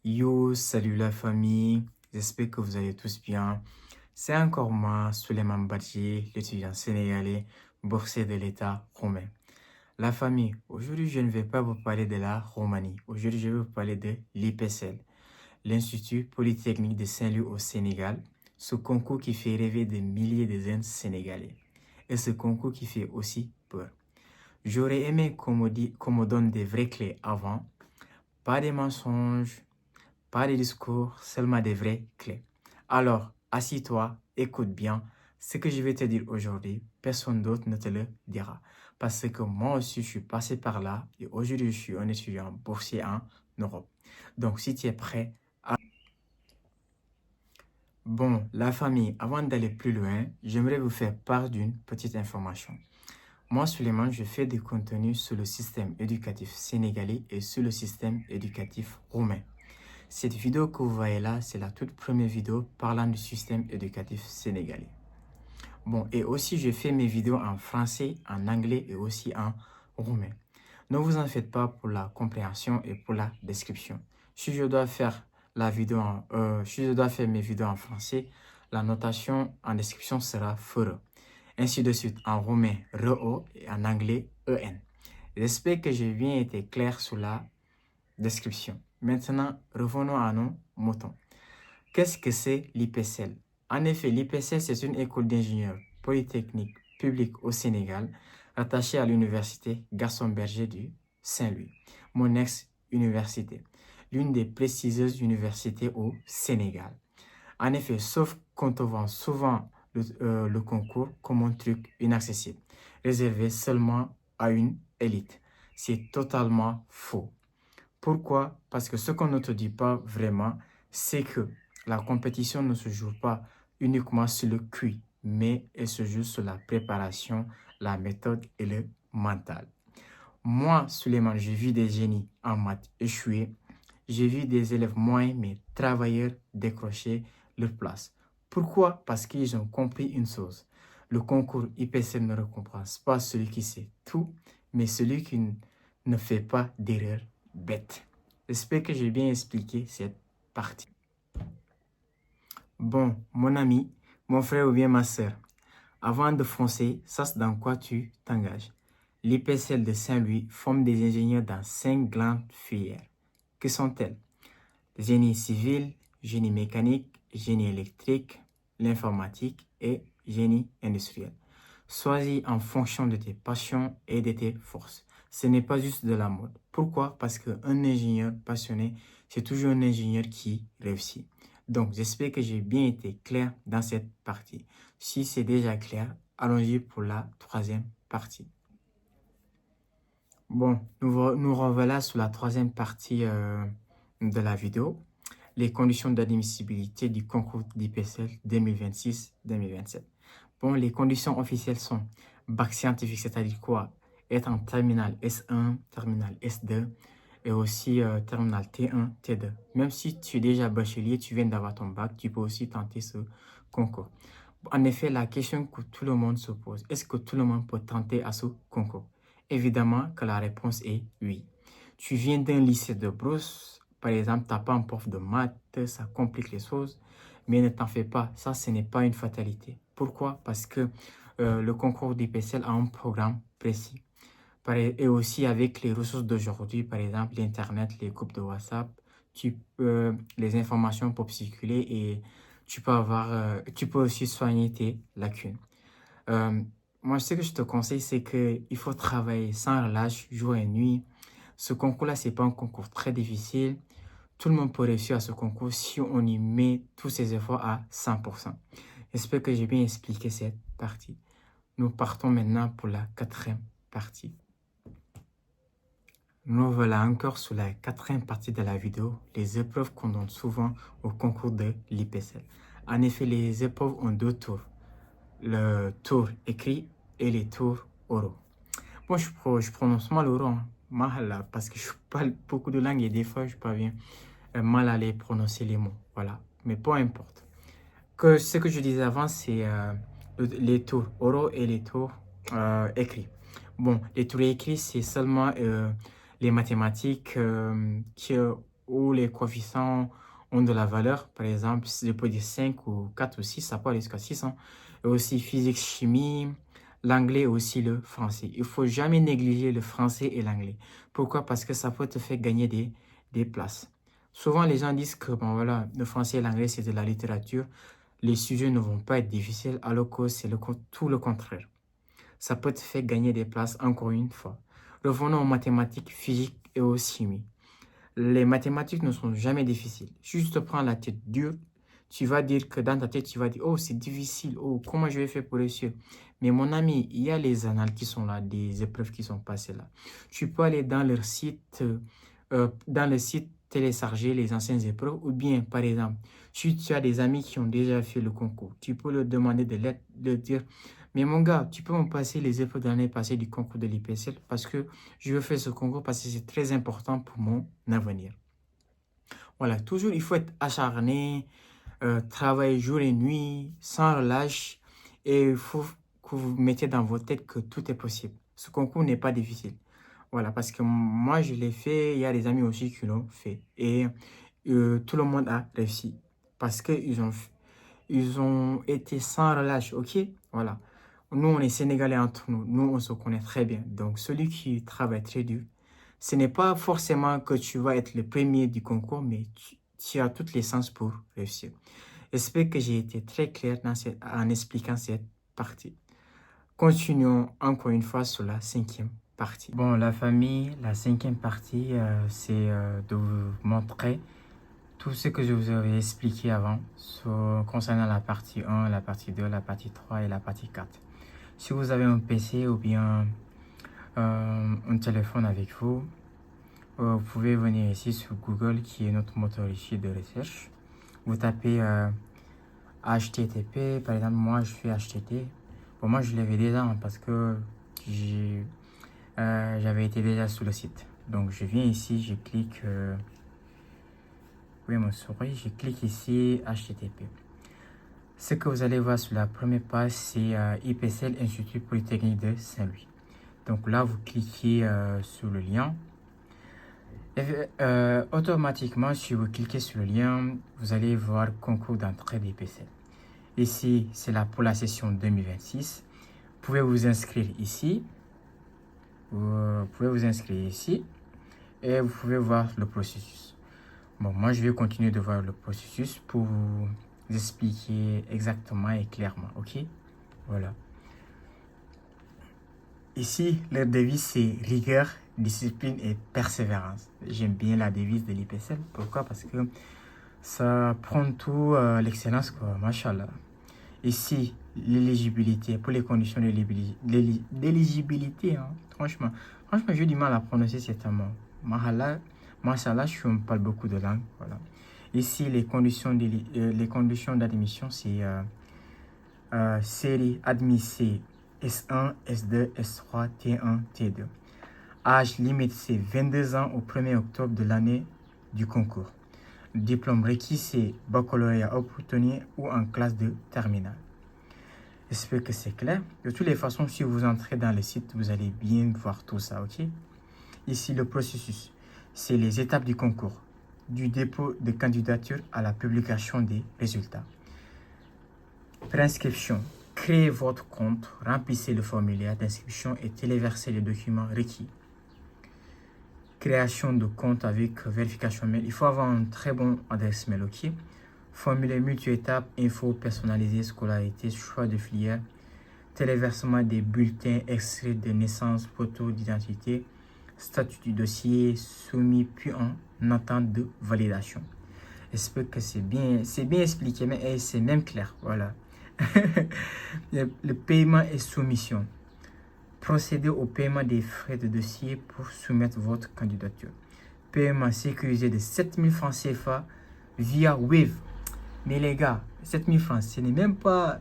Yo, salut la famille, j'espère que vous allez tous bien. C'est encore moi, Souleymane Badji, l'étudiant sénégalais, boursier de l'État roumain. La famille, aujourd'hui je ne vais pas vous parler de la Roumanie. Aujourd'hui je vais vous parler de l'IPSL, l'Institut Polytechnique de Saint-Louis au Sénégal, ce concours qui fait rêver des milliers de jeunes Sénégalais. Et ce concours qui fait aussi peur. J'aurais aimé qu'on me donne des vraies clés avant, pas des mensonges, pas des discours, seulement des vraies clés. Alors, assis-toi, écoute bien. Ce que je vais te dire aujourd'hui, personne d'autre ne te le dira. Parce que moi aussi, je suis passé par là et aujourd'hui, je suis un étudiant boursier en Europe. Donc, si tu es prêt, bon, la famille, avant d'aller plus loin, j'aimerais vous faire part d'une petite information. Moi, Suleiman, je fais des contenus sur le système éducatif sénégalais et sur le système éducatif roumain. Cette vidéo que vous voyez là, c'est la toute première vidéo parlant du système éducatif sénégalais. Bon, et aussi, je fais mes vidéos en français, en anglais et aussi en roumain. Ne vous en faites pas pour la compréhension et pour la description. Si je dois faire si je dois faire mes vidéos en français, la notation en description sera FRE. Ainsi de suite, en roumain, RE et en anglais, EN. J'espère que j'ai bien été clair sur la description. Maintenant, revenons à nos moutons. Qu'est-ce que c'est l'IPSL? En effet, l'IPSL, c'est une école d'ingénieurs polytechnique publique au Sénégal, rattachée à l'université Gaston Berger du Saint-Louis, mon ex-université, l'une des prestigieuses universités au Sénégal. En effet, sauf qu'on te vend souvent le concours comme un truc inaccessible, réservé seulement à une élite. C'est totalement faux. Pourquoi? Parce que ce qu'on ne te dit pas vraiment, c'est que la compétition ne se joue pas uniquement sur le QI, mais elle se joue sur la préparation, la méthode et le mental. Moi, Suleiman, j'ai vu des génies en maths échouer. J'ai vu des élèves moyens mais travailleurs décrocher leur place. Pourquoi? Parce qu'ils ont compris une chose. Le concours IPSL ne récompense pas celui qui sait tout, mais celui qui ne fait pas d'erreur bête. J'espère que j'ai bien expliqué cette partie. Bon, mon ami, mon frère ou bien ma soeur, avant de foncer, sache dans quoi tu t'engages. L'IPSL de Saint-Louis forme des ingénieurs dans 5 grandes filières. Que sont-elles? Génie civil, génie mécanique, génie électrique, l'informatique et génie industriel. Choisis en fonction de tes passions et de tes forces. Ce n'est pas juste de la mode. Pourquoi? Parce qu'un ingénieur passionné, c'est toujours un ingénieur qui réussit. Donc, j'espère que j'ai bien été clair dans cette partie. Si c'est déjà clair, allons-y pour la troisième partie. Bon, nous revoilà sur la troisième partie de la vidéo. Les conditions d'admissibilité du concours d'IPSL 2026-2027. Bon, les conditions officielles sont bac scientifique, c'est-à-dire quoi? Être en terminale S1, terminale S2 et aussi terminale T1, T2. Même si tu es déjà bachelier, tu viens d'avoir ton bac, tu peux aussi tenter ce concours. En effet, la question que tout le monde se pose, est-ce que tout le monde peut tenter à ce concours? Évidemment que la réponse est oui. Tu viens d'un lycée de Brousse, par exemple, tu n'as pas un prof de maths, ça complique les choses, mais ne t'en fais pas, ça, ce n'est pas une fatalité. Pourquoi? Parce que le concours d'IPSL a un programme précis. Et aussi avec les ressources d'aujourd'hui, par exemple, l'Internet, les groupes de WhatsApp, les informations peuvent circuler et tu peux aussi soigner tes lacunes. Euh, Moi, ce que je te conseille, c'est qu'il faut travailler sans relâche, jour et nuit. Ce concours-là, ce n'est pas un concours très difficile. Tout le monde peut réussir à ce concours si on y met tous ses efforts à 100%. J'espère que j'ai bien expliqué cette partie. Nous partons maintenant pour la quatrième partie. Nous voilà encore sur la quatrième partie de la vidéo, les épreuves qu'on donne souvent au concours de l'IPSL. En effet, les épreuves ont deux tours, le tour écrit et les tours oraux. Moi, je prononce mal l'oral, hein, mal, parce que je parle beaucoup de langues et des fois, je parviens mal à les prononcer les mots. Voilà, mais peu importe. Ce que je disais avant, c'est les tours oraux et les tours écrits. Bon, les tours écrits, c'est seulement les mathématiques où les coefficients ont de la valeur. Par exemple, si je peux dire 5 ou 4 ou 6, ça peut aller jusqu'à 6. Et aussi physique, chimie, l'anglais et aussi le français. Il ne faut jamais négliger le français et l'anglais. Pourquoi? Parce que ça peut te faire gagner des places. Souvent, les gens disent que bon, voilà, le français et l'anglais, c'est de la littérature. Les sujets ne vont pas être difficiles, alors que c'est tout le contraire. Ça peut te faire gagner des places encore une fois. Revenons aux mathématiques, physique et aux chimie. Les mathématiques ne sont jamais difficiles. Juste prends la tête dure. Tu vas dire que dans ta tête, tu vas dire, oh, c'est difficile. Oh, comment je vais faire pour réussir? Mais mon ami, il y a les annales qui sont là, des épreuves qui sont passées là. Tu peux aller dans leur site, dans le site, télécharger les anciennes épreuves. Ou bien, par exemple, si tu as des amis qui ont déjà fait le concours, tu peux leur demander de l'aide, de dire, mais mon gars, tu peux me passer les épreuves de l'année passée du concours de l'IPCL parce que je veux faire ce concours parce que c'est très important pour mon avenir. Voilà, toujours il faut être acharné, travailler jour et nuit, sans relâche. Et il faut que vous mettiez dans votre tête que tout est possible. Ce concours n'est pas difficile. Voilà, parce que moi, je l'ai fait, il y a des amis aussi qui l'ont fait. Et tout le monde a réussi. Parce ils ont été sans relâche, ok? Voilà. Nous, on est Sénégalais entre nous. Nous, on se connaît très bien. Donc, celui qui travaille très dur, ce n'est pas forcément que tu vas être le premier du concours, mais tu as toutes les chances pour réussir. J'espère que j'ai été très clair en expliquant cette partie. Continuons encore une fois sur la 5e partie. Bon, la famille, la 5e partie, c'est de vous montrer tout ce que je vous avais expliqué avant concernant la partie 1, la partie 2, la partie 3 et la partie 4. Si vous avez un PC ou bien un téléphone avec vous, vous pouvez venir ici sur Google qui est notre moteur ici de recherche. Vous tapez HTTP, par exemple, moi je fais HTTP. Bon, moi je l'avais déjà parce que j'avais été déjà sur le site. Donc je viens ici, je clique, oui mon souris, je clique ici HTTP. Ce que vous allez voir sur la première page, c'est IPCL Institut Polytechnique de Saint-Louis. Donc là, vous cliquez sur le lien. Et, automatiquement, si vous cliquez sur le lien, vous allez voir concours d'entrée d'IPCL. Ici, c'est là pour la session 2026. Vous pouvez vous inscrire ici. Vous pouvez vous inscrire ici. Et vous pouvez voir le processus. Bon, moi, je vais continuer de voir le processus pour vous expliquer exactement et clairement. OK? Voilà. Ici, leur devise, c'est rigueur, discipline et persévérance. J'aime bien la devise de l'IPCL. Pourquoi? Parce que ça prend tout l'excellence, quoi. Machallah. Ici, l'éligibilité, pour les conditions d'éligibilité, hein. Franchement, j'ai du mal à prononcer cet mot. Machallah, je parle beaucoup de langues. Voilà. Ici, les conditions d'admission, c'est série admise S1, S2, S3, T1, T2. Âge limite, c'est 22 ans au 1er octobre de l'année du concours. Diplôme requis, c'est baccalauréat obtenu ou en classe de terminale. J'espère que c'est clair. De toutes les façons, si vous entrez dans le site, vous allez bien voir tout ça, ok? Ici, le processus, c'est les étapes du concours, du dépôt de candidature à la publication des résultats. Préinscription. Créez votre compte, remplissez le formulaire d'inscription et téléversez les documents requis. Création de compte avec vérification mail. Il faut avoir un très bon adresse mail, ok? Formulaire multi-étape, info personnalisée, scolarité, choix de filière, téléversement des bulletins, extraits de naissance, photo d'identité, statut du dossier soumis puis en attente de validation. J'espère que c'est bien expliqué, mais c'est même clair, voilà. Le paiement et soumission. Procédez au paiement des frais de dossier pour soumettre votre candidature. Paiement sécurisé de 7 000 francs CFA via Wave. Mais les gars, 7 000 francs, ce n'est même pas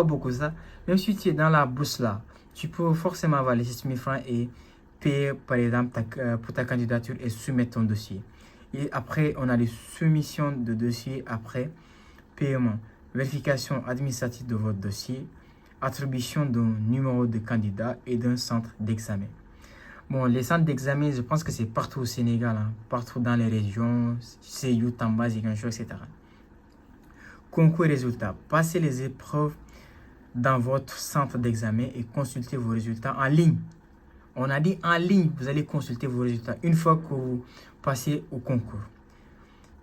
beaucoup ça. Même si tu es dans la bourse là, tu peux forcément avoir les 7 000 francs et payer par exemple pour ta candidature et soumettre ton dossier. Et après, on a les soumissions de dossier après paiement, vérification administrative de votre dossier, attribution d'un numéro de candidat et d'un centre d'examen. Bon, les centres d'examen, je pense que c'est partout au Sénégal, hein, partout dans les régions, CEU, Tamba, Ziguinchor, etc. Concours et résultats. Passez les épreuves dans votre centre d'examen et consultez vos résultats en ligne. On a dit en ligne, vous allez consulter vos résultats une fois que vous passez au concours.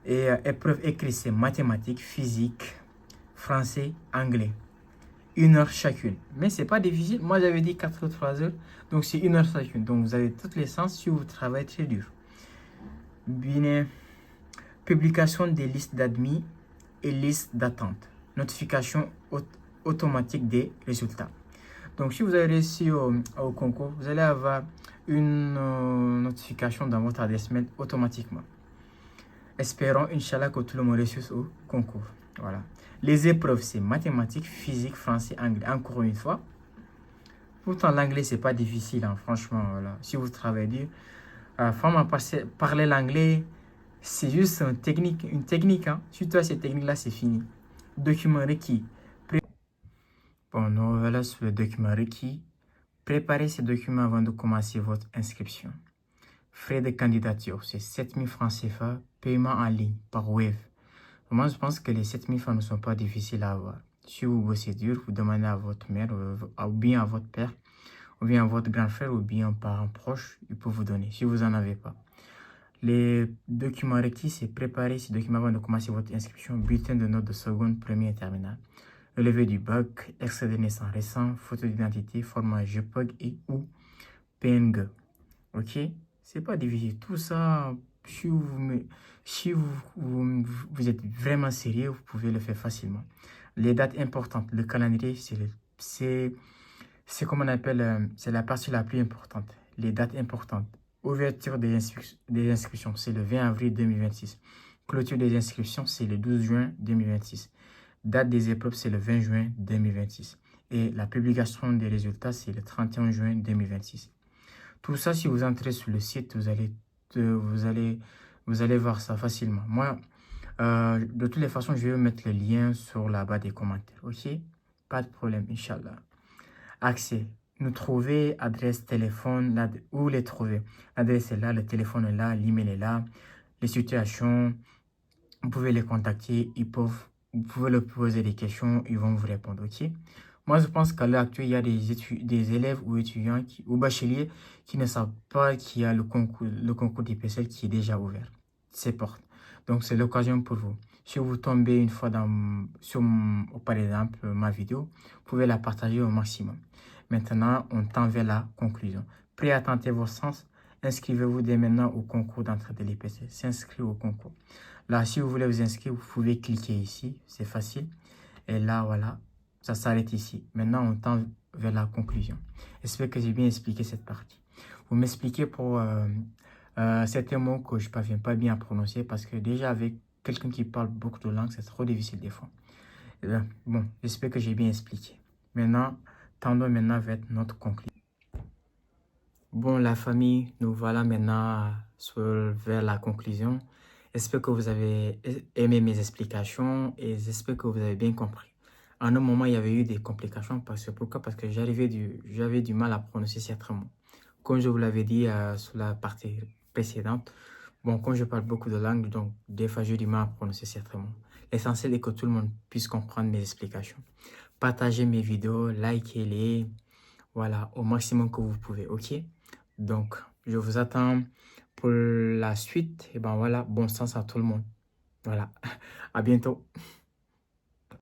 Et épreuve écrite, c'est mathématiques, physique, français, anglais. 1 heure chacune. Mais c'est pas difficile. Moi, j'avais dit 4 ou 3 heures. Donc, c'est 1 heure chacune. Donc, vous avez toutes les chances si vous travaillez très dur. Bien, publication des listes d'admis et listes d'attente. Notification automatique des résultats. Donc, si vous avez réussi au concours, vous allez avoir une notification dans votre adresse mail automatiquement. Espérons, Inch'Allah, que tout le monde réussisse au concours. Voilà. Les épreuves, c'est mathématiques, physique, français, anglais. Encore une fois. Pourtant, l'anglais, c'est pas difficile, hein, franchement. Voilà. Si vous travaillez dur, vraiment, parler l'anglais, c'est juste une technique. Hein. Si tu as cette technique-là, c'est fini. Document requis. Bon, nous voilà sur le document requis. Préparez ces documents avant de commencer votre inscription. Frais de candidature, c'est 7 000 francs CFA, paiement en ligne par Wave. Moi, je pense que les 7 000 francs ne sont pas difficiles à avoir. Si vous bossez dur, vous demandez à votre mère, ou bien à votre père, ou bien à votre grand frère, ou bien un parent proche, il peut vous donner, si vous n'en avez pas. Les documents requis, c'est préparer ces documents avant de commencer votre inscription, bulletin de notes de seconde, première et terminale, relevé du bac, extrait de naissance récent, photo d'identité, format JPEG et ou PNG. Ok? C'est pas difficile. Tout ça, si vous êtes vraiment sérieux, vous pouvez le faire facilement. Les dates importantes, le calendrier, c'est comme on appelle, c'est la partie la plus importante. Les dates importantes. Ouverture des inscriptions, c'est le 20 avril 2026. Clôture des inscriptions, c'est le 12 juin 2026. Date des épreuves, c'est le 20 juin 2026. Et la publication des résultats, c'est le 31 juin 2026. Tout ça, si vous entrez sur le site, vous allez voir ça facilement. Moi, de toutes les façons, je vais mettre le lien sur la barre des commentaires. OK? Pas de problème, Inch'Allah. Accès. Nous trouver, adresse, téléphone, là, où les trouver. L'adresse est là, le téléphone est là, l'email est là. Les situations, vous pouvez les contacter, vous pouvez leur poser des questions, ils vont vous répondre. OK? Moi, je pense qu'à l'heure actuelle, il y a des élèves ou étudiants ou bacheliers qui ne savent pas qu'il y a le concours d'IPSL qui est déjà ouvert, ces portes. Donc, c'est l'occasion pour vous. Si vous tombez une fois sur, par exemple, ma vidéo, vous pouvez la partager au maximum. Maintenant, on tend vers la conclusion. Prêt à tenter vos sens, inscrivez-vous dès maintenant au concours d'entrée de l'IPSL. S'inscrire au concours. Là, si vous voulez vous inscrire, vous pouvez cliquer ici. C'est facile. Et là, voilà. Ça s'arrête ici. Maintenant, on tend vers la conclusion. J'espère que j'ai bien expliqué cette partie. Vous m'expliquez pour certains mots que je ne parviens pas bien à prononcer parce que déjà avec quelqu'un qui parle beaucoup de langues, c'est trop difficile des fois. Bon, j'espère que j'ai bien expliqué. Maintenant, tendons maintenant vers notre conclusion. Bon, la famille, nous voilà maintenant vers la conclusion. J'espère que vous avez aimé mes explications et j'espère que vous avez bien compris. À un moment, il y avait eu des complications. Pourquoi? Parce que j'avais du mal à prononcer certains mots. Comme je vous l'avais dit sur la partie précédente, bon, comme je parle beaucoup de langues, donc des fois, j'ai du mal à prononcer certains mots. L'essentiel est que tout le monde puisse comprendre mes explications. Partagez mes vidéos, likez-les, voilà, au maximum que vous pouvez, ok? Donc, je vous attends pour la suite. Et ben voilà, bon sens à tout le monde. Voilà, à bientôt.